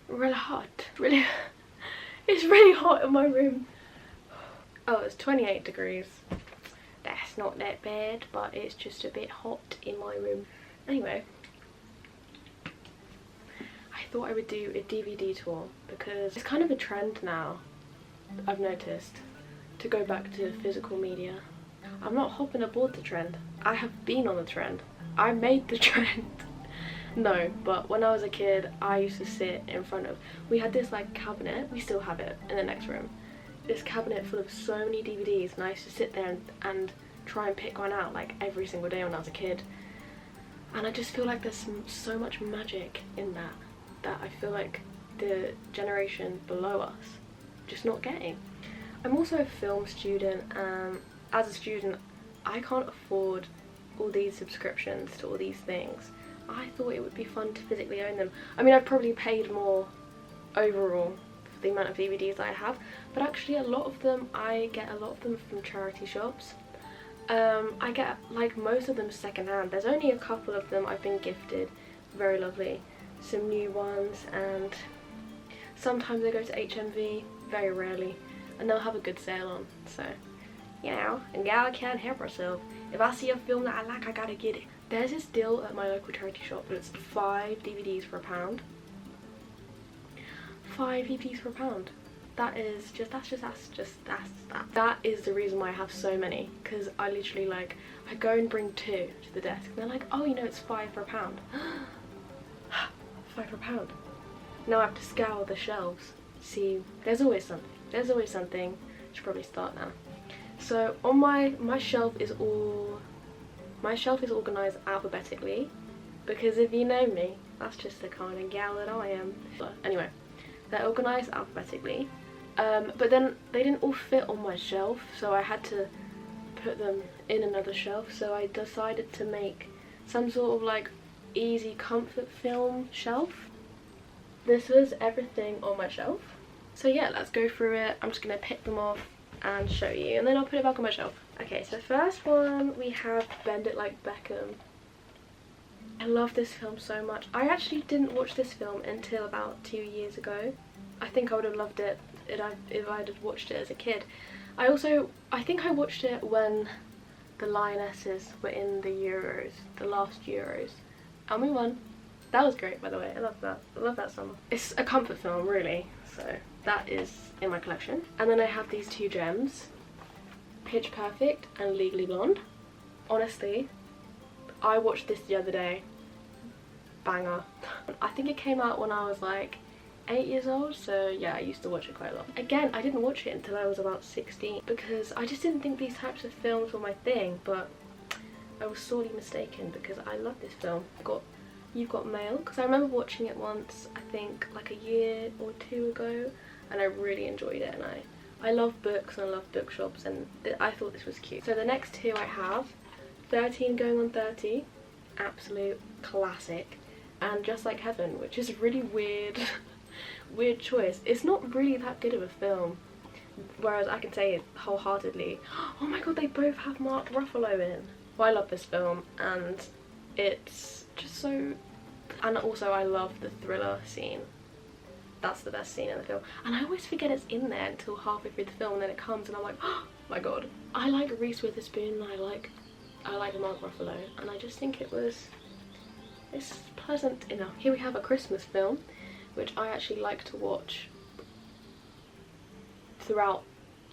really hot. Really, it's really hot in my room. Oh, it's 28 degrees. That's not that bad, but it's just a bit hot in my room. Anyway, I thought I would do a DVD tour because it's kind of a trend now, I've noticed, to go back to physical media. I'm not hopping aboard the trend. I have been on the trend. I made the trend. No, but when I was a kid, I used to sit in front of, we had this like cabinet, we still have it in the next room, this cabinet full of so many DVDs, and I used to sit there and try and pick one out like every single day when I was a kid. And I just feel like there's so much magic in that I feel like the generation below us just not getting. I'm also a film student, and as a student I can't afford all these subscriptions to all these things. I thought it would be fun to physically own them. I mean, I've probably paid more overall for the amount of DVDs I have, but actually a lot of them, I get a lot of them from charity shops. I get like most of them secondhand. There's only a couple of them I've been gifted, very lovely, some new ones, and sometimes I go to HMV, very rarely, and they'll have a good sale on, so you know, a gal can't help herself. If I see a film that I like, I gotta get it. There's this deal at my local charity shop, but it's 5 DVDs for £1. 5 DVDs for £1. That is just, that's that. That is the reason why I have so many, because I literally like, I go and bring 2 to the desk, and they're like, oh, you know, it's 5 for £1. 5 for £1. Now I have to scour the shelves. See, there's always something. There's always something. I should probably start now. So on my shelf is organised alphabetically, because if you know me, that's just the kind of gal that I am. But anyway, they're organised alphabetically, but then they didn't all fit on my shelf, so I had to put them in another shelf. So I decided to make some sort of like easy comfort film shelf. This was everything on my shelf. So yeah, let's go through it. I'm just gonna pick them off and show you, and then I'll put it back on my shelf. Okay, so first one we have Bend It Like Beckham. I love this film so much. I actually didn't watch this film until about 2 years ago. I think I would have loved it if I'd have watched it as a kid. I think I watched it when the Lionesses were in the Euros, the last Euros, and we won. That was great, by the way. I love that. I love that song. It's a comfort film, really, so that is in my collection. And then I have these 2 gems, Pitch Perfect and Legally Blonde. Honestly, I watched this the other day. Banger. I think it came out when I was like 8 years old, so yeah, I used to watch it quite a lot. Again, I didn't watch it until I was about 16 because I just didn't think these types of films were my thing, but I was sorely mistaken because I love this film. You've Got Mail, because I remember watching it once, I think like a year or 2 ago, and I really enjoyed it, and I love books and I love bookshops, and I thought this was cute. So the next 2 I have 13 Going on 30, absolute classic, and Just Like Heaven, which is a really weird choice. It's not really that good of a film, whereas I can say it wholeheartedly. Oh my god, they both have Mark Ruffalo in. Well, I love this film, and it's just so, and also I love the thriller scene. That's the best scene in the film, and I always forget it's in there until halfway through the film, and then it comes and I'm like, oh my god. I like Reese Witherspoon, and I like Mark Ruffalo, and I just think it's pleasant enough. Here we have a Christmas film, which I actually like to watch throughout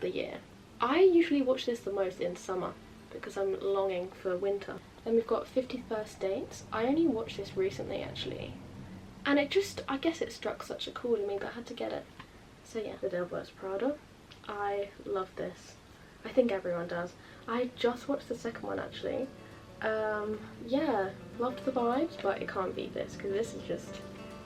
the year. I usually watch this the most in summer because I'm longing for winter. Then we've got 50 First Dates. I only watched this recently actually, and it just, I guess it struck such a chord in me that I had to get it. So yeah, The Devil Wears Prada. I love this. I think everyone does. I just watched the second one actually. Yeah, loved the vibes, but it can't beat this because this is just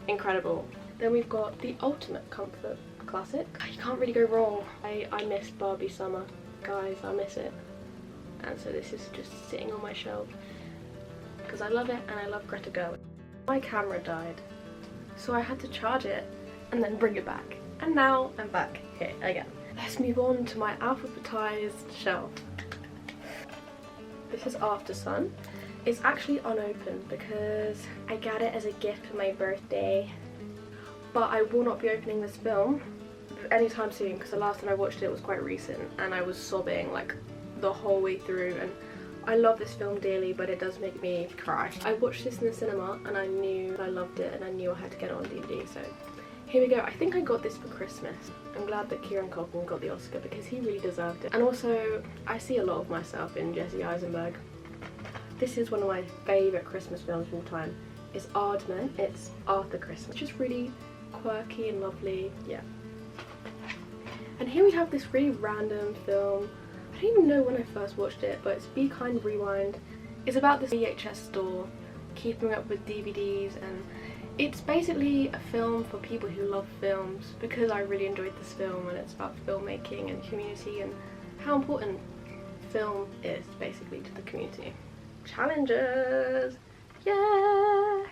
incredible. Then we've got the ultimate comfort classic. You can't really go wrong. I miss Barbie Summer. Guys, I miss it. And so this is just sitting on my shelf because I love it, and I love Greta Gerwig. My camera died, so I had to charge it and then bring it back. And now I'm back here again. Let's move on to my alphabetized shelf. This is After Sun. It's actually unopened because I got it as a gift for my birthday. but I will not be opening this film anytime soon because the last time I watched it was quite recent and I was sobbing like the whole way through, and I love this film dearly, but it does make me cry. I watched this in the cinema and I knew I loved it and I knew I had to get it on DVD, so here we go. I think I got this for Christmas. I'm glad that Kieran Culkin got the Oscar because he really deserved it. And also, I see a lot of myself in Jesse Eisenberg. This is one of my favourite Christmas films of all time. It's Aardman, it's Arthur Christmas. Just really quirky and lovely, yeah. And here we have this really random film. I don't even know when I first watched it, but it's Be Kind Rewind. It's about this VHS store keeping up with DVDs, and it's basically a film for people who love films because I really enjoyed this film, and it's about filmmaking and community and how important film is basically to the community. Challenges! Yeah!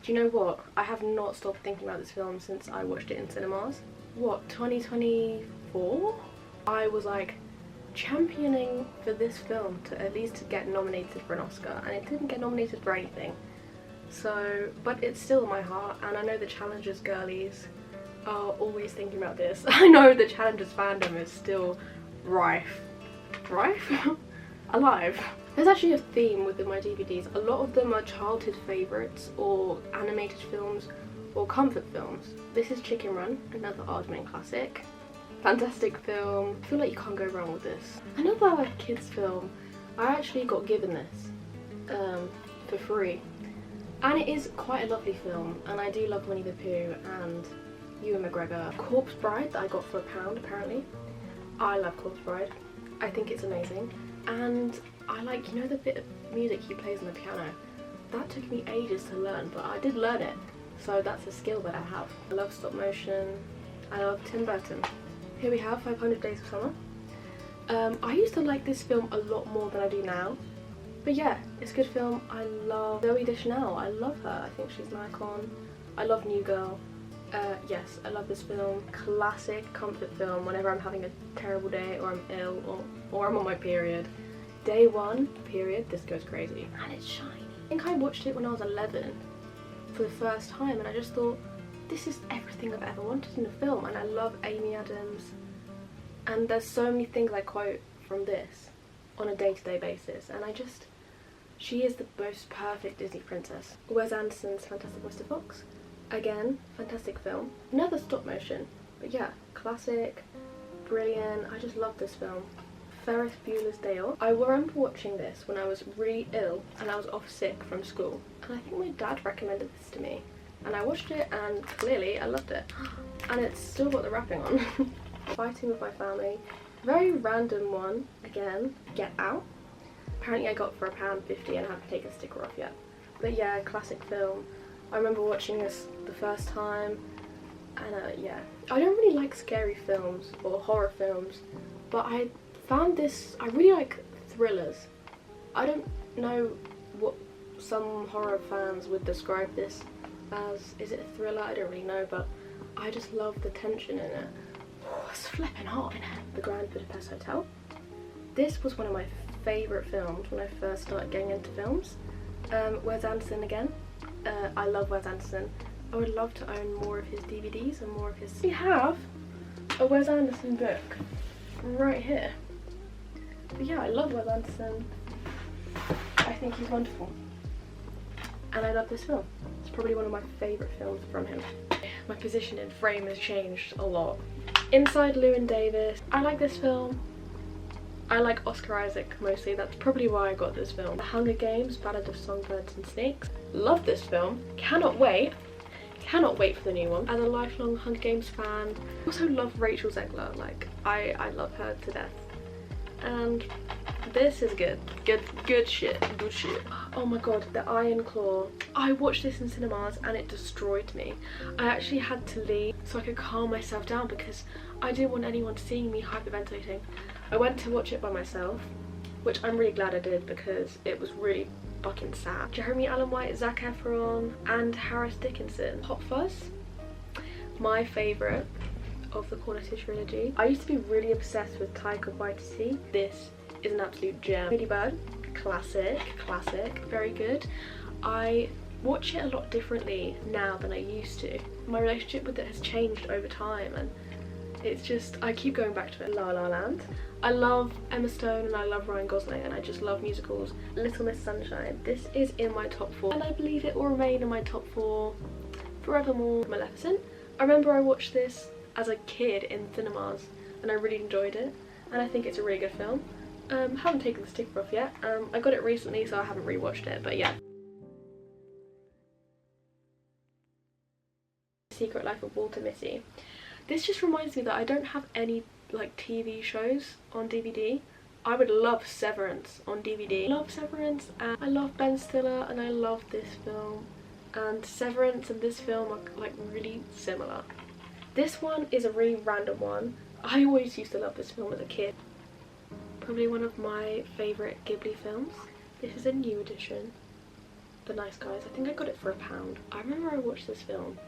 Do you know what? I have not stopped thinking about this film since I watched it in cinemas. What, 2024? I was like championing for this film to at least get nominated for an Oscar, and it didn't get nominated for anything. So, but it's still in my heart, and I know the Challenges girlies are always thinking about this. I know the Challenges fandom is still rife? Alive. There's actually a theme within my DVDs. A lot of them are childhood favourites or animated films or comfort films. This is Chicken Run, another Aardman classic. Fantastic film. I feel like you can't go wrong with this. Another like kids film. I actually got given this for free. And it is quite a lovely film, and I do love Winnie the Pooh and Ewan McGregor. Corpse Bride that I got for £1 apparently. I love Corpse Bride. I think it's amazing. And I like, you know, the bit of music he plays on the piano. That took me ages to learn, but I did learn it. So that's a skill that I have. I love stop motion. I love Tim Burton. Here we have 500 Days of Summer. I used to like this film a lot more than I do now. But yeah, it's a good film. I love Zooey Deschanel. I love her. I think she's an icon. I love New Girl. Yes, I love this film. Classic comfort film whenever I'm having a terrible day or I'm ill or I'm on my period. Day one, period, this goes crazy. And it's shiny. I think I watched it when I was 11 for the first time, and I just thought, this is everything I've ever wanted in a film. And I love Amy Adams. And there's so many things I quote from this on a day-to-day basis, and she is the most perfect Disney princess. Wes Anderson's Fantastic Mr. Fox. Again, fantastic film. Another stop motion, but yeah, classic, brilliant. I just love this film. Ferris Bueller's Day Off. I remember watching this when I was really ill and I was off sick from school, and I think my dad recommended this to me, and I watched it and clearly I loved it. And it's still got the wrapping on. Fighting with My Family. Very random one, again, Get Out. Apparently I got for £1.50 and I haven't taken the sticker off yet. But yeah, classic film. I remember watching this the first time, and yeah. I don't really like scary films or horror films, but I found this, I really like thrillers. I don't know what some horror fans would describe this as. Is it a thriller? I don't really know, but I just love the tension in it. Oh, it's flipping hot in it. The Grand Budapest Hotel. This was one of my favourite films when I first started getting into films. Wes Anderson again. I love Wes Anderson. I would love to own more of his DVDs and more of his... We have a Wes Anderson book right here. But yeah, I love Wes Anderson. I think he's wonderful. And I love this film. It's probably one of my favourite films from him. My position in frame has changed a lot. Inside Llewyn Davis. I like this film. I like Oscar Isaac mostly. That's probably why I got this film. The Hunger Games, Ballad of Songbirds and Snakes. Love this film. Cannot wait. Cannot wait for the new one. As a lifelong Hunger Games fan, I also love Rachel Zegler. Like, I love her to death. And this is good. Good shit. Good shit. Oh my god, The Iron Claw. I watched this in cinemas and it destroyed me. I actually had to leave so I could calm myself down because I didn't want anyone seeing me hyperventilating. I went to watch it by myself, which I'm really glad I did because it was really fucking sad. Jeremy Allen White, Zac Efron, and Harris Dickinson. Hot Fuzz, my favourite of the Cornetto trilogy. I used to be really obsessed with Taika Waititi. This is an absolute gem. Lady Bird, classic, very good. I watch it a lot differently now than I used to. My relationship with it has changed over time, and it's just, I keep going back to it. La La Land. I love Emma Stone and I love Ryan Gosling, and I just love musicals. Little Miss Sunshine. This is in my top 4, and I believe it will remain in my top 4 forevermore. Maleficent. I remember I watched this as a kid in cinemas and I really enjoyed it, and I think it's a really good film. Haven't taken the sticker off yet. I got it recently, so I haven't rewatched it, but yeah. Secret Life of Walter Mitty. This just reminds me that I don't have any like TV shows on DVD. I would love Severance on DVD. I love Severance, and I love Ben Stiller, and I love this film. And Severance and this film are like really similar. This one is a really random one. I always used to love this film as a kid. Probably one of my favourite Ghibli films. This is a new edition. The Nice Guys. I think I got it for £1. I remember I watched this film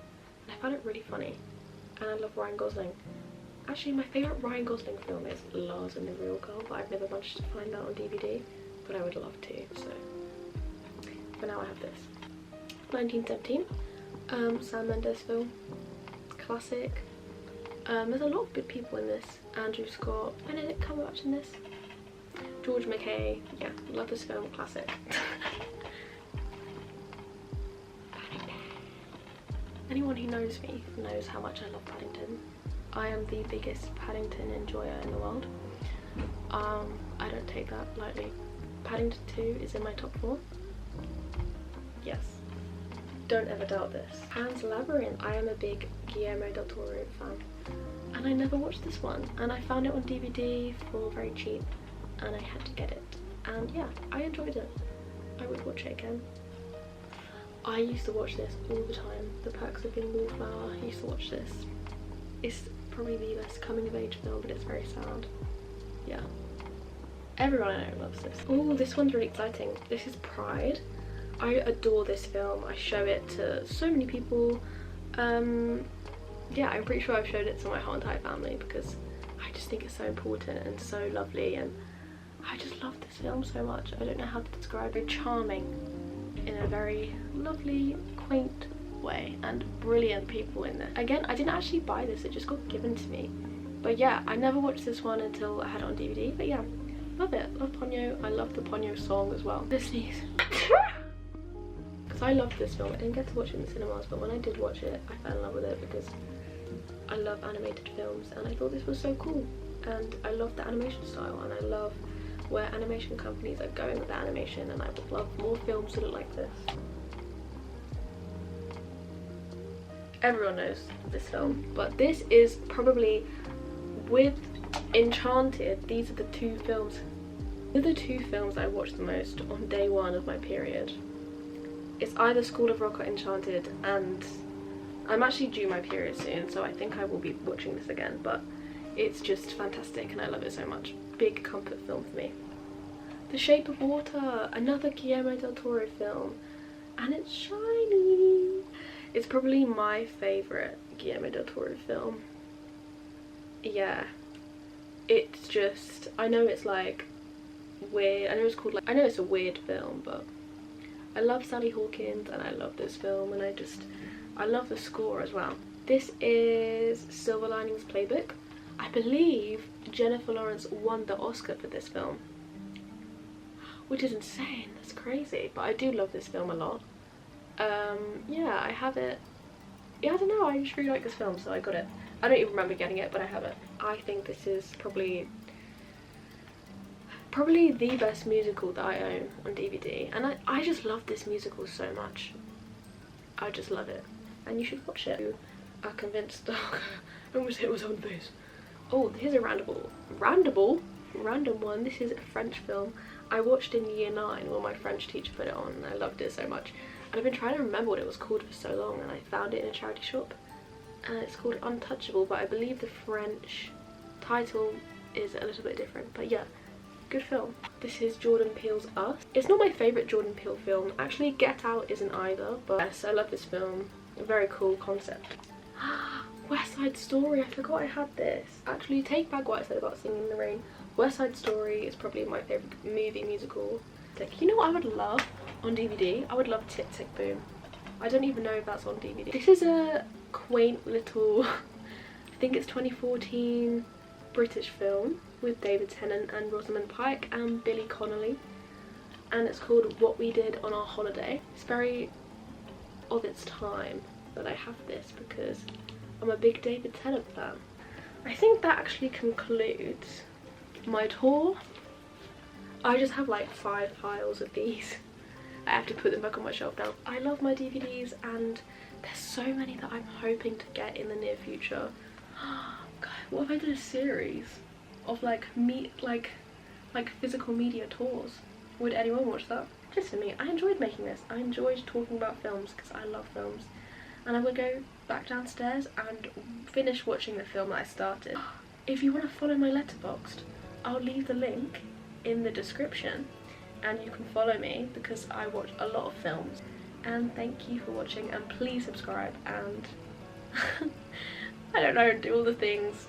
and I found it really funny. And I love Ryan Gosling. Actually, my favourite Ryan Gosling film is Lars and the Real Girl, but I've never managed to find that on DVD. But I would love to, so for now I have this. 1917, Sam Mendes film, classic. There's a lot of good people in this. Andrew Scott, Benedict Cumberbatch in this, George McKay. Yeah, love this film, classic. Anyone who knows me knows how much I love Paddington. I am the biggest Paddington enjoyer in the world. I don't take that lightly. Paddington 2 is in my top 4. Yes. Don't ever doubt this. Pan's Labyrinth. I am a big Guillermo del Toro fan, and I never watched this one, and I found it on DVD for very cheap and I had to get it, and yeah, I enjoyed it. I would watch it again. I used to watch this all the time. The Perks of Being a Wallflower. I used to watch this. It's probably the best coming of age film, but it's very sad. Yeah. Everyone I know loves this. Oh, this one's really exciting. This is Pride. I adore this film. I show it to so many people. Yeah, I'm pretty sure I've showed it to my whole entire family because I just think it's so important and so lovely, and I just love this film so much. I don't know how to describe it. Charming in a very lovely, quaint way, and brilliant people in it. Again, I didn't actually buy this, it just got given to me. But yeah, I never watched this one until I had it on DVD, but yeah, love it. Love Ponyo. I love the Ponyo song as well. This sneeze. Because I loved this film. I didn't get to watch it in the cinemas, but when I did watch it, I fell in love with it because I love animated films and I thought this was so cool. And I love the animation style, and I love where animation companies are going with the animation, and I would love more films that look like this. Everyone knows this film, but this is probably, with Enchanted, these are the two films. These are the two films I watched the most on day one of my period. It's either School of Rock or Enchanted, and I'm actually due my period soon, so I think I will be watching this again, but it's just fantastic and I love it so much. Big comfort film for me. The Shape of Water, another Guillermo del Toro film, and it's shiny. It's probably my favourite Guillermo del Toro film. Yeah, it's just, I know it's like weird, I know it's called like, I know it's a weird film, but I love Sally Hawkins and I love this film, and I love the score as well. This is Silver Linings Playbook. I believe Jennifer Lawrence won the Oscar for this film, which is insane. That's crazy, but I do love this film a lot. Yeah, I have it. Yeah, I don't know, I just really like this film, so I got it. I don't even remember getting it, but I have it. I think this is probably the best musical that I own on DVD, and I just love this musical so much. I just love it, and you should watch it. You are convinced. Oh, I almost hit my own face. Oh, here's a random one. This is a French film I watched in year 9 when my French teacher put it on, and I loved it so much. And I've been trying to remember what it was called for so long, and I found it in a charity shop. And it's called Untouchable, but I believe the French title is a little bit different. But yeah, good film. This is Jordan Peele's Us. It's not my favourite Jordan Peele film. Actually, Get Out isn't either, but yes, I love this film. A very cool concept. West Side Story, I forgot I had this. Actually, take back what I said about Singing in the Rain. West Side Story is probably my favourite movie musical. Like, you know what I would love on DVD? I would love Tick Tick Boom. I don't even know if that's on DVD. This is a quaint little, I think it's 2014 British film with David Tennant and Rosamund Pike and Billy Connolly, and it's called What We Did on Our Holiday. It's very of its time that I have this because I'm a big David Tennant fan. I think that actually concludes my tour. I just have like 5 piles of these. I have to put them back on my shelf now. I love my DVDs and there's so many that I'm hoping to get in the near future. God, what if I did a series of like physical media tours? Would anyone watch that? Just for me, I enjoyed making this. I enjoyed talking about films because I love films. And I will go back downstairs and finish watching the film that I started. If you want to follow my letterboxd, I'll leave the link in the description and you can follow me because I watch a lot of films. And thank you for watching, and please subscribe and I don't know, do all the things.